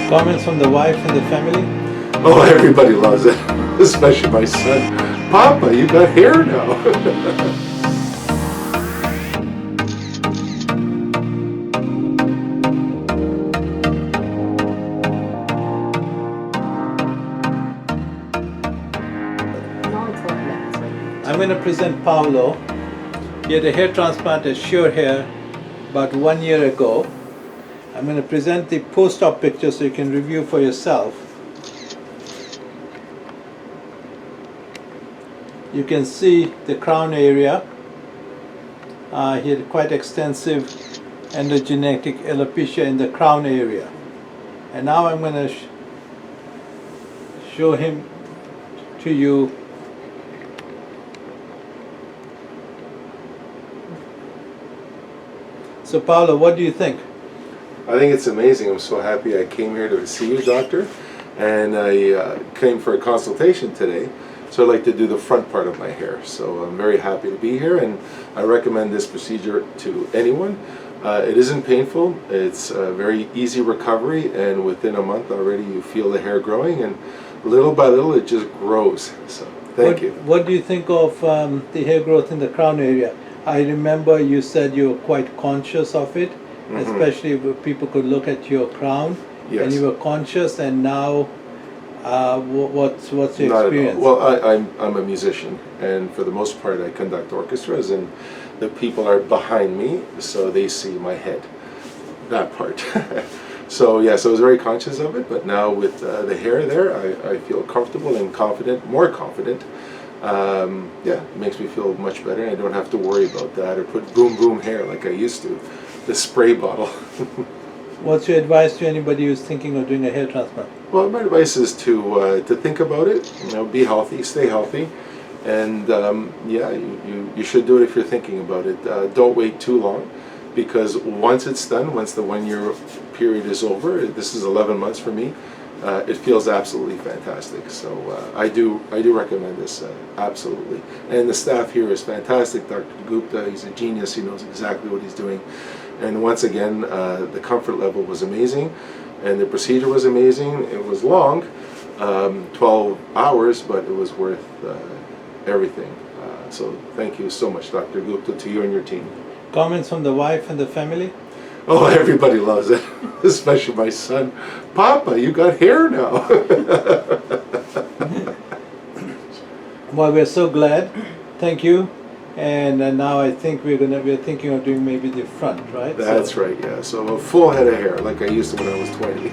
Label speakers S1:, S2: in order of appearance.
S1: Comments from the wife and the family?
S2: Oh, everybody loves it, especially my son. Papa, you got hair now.
S1: I'm going to present Paolo. He had a hair transplant at FUE Hair about 1 year ago. I'm going to present the post-op picture so you can review for yourself. You can see the crown area. He had quite extensive endogenetic alopecia in the crown area. And now I'm going to show him to you. So Paolo, what do you think?
S2: I think it's amazing. I'm so happy I came here to see you, doctor. And I came for a consultation today. So I'd like to do the front part of my hair. So I'm very happy to be here, and I recommend this procedure to anyone. It isn't painful. It's a very easy recovery, and within a month already you feel the hair growing, and little by little it just grows. So thank you.
S1: What do you think of the hair growth in the crown area? I remember you said you were quite conscious of it, especially when people could look at your crown, and you were conscious, and now what's your experience?
S2: Well, I'm a musician, and for the most part I conduct orchestras, and the people are behind me, so they see my head, that part. So yes, I was very conscious of it, but now with the hair there, I feel comfortable and confident, more confident. Yeah, it makes me feel much better, and I don't have to worry about that or put boom boom hair like I used to, the spray bottle.
S1: What's your advice to anybody who's thinking of doing a hair transplant?
S2: Well, my advice is to think about it. You know, be healthy, stay healthy, and yeah, you should do it if you're thinking about it. Don't wait too long, because once it's done, once the 1 year period is over, this is 11 months for me. It feels absolutely fantastic. So I do recommend this absolutely. And the staff here is fantastic. Dr. Gupta, he's a genius. He knows exactly what he's doing. And once again, the comfort level was amazing, and the procedure was amazing. It was long, 12 hours, but it was worth everything. So thank you so much, Dr. Gupta, to you and your team.
S1: Comments from the wife and the family?
S2: Oh, everybody loves it, especially my son. Papa, you got hair now.
S1: Well, we're so glad. Thank you. And now I think we're thinking of doing maybe the front, right?
S2: That's right, yeah. So a full head of hair like I used to when I was 20.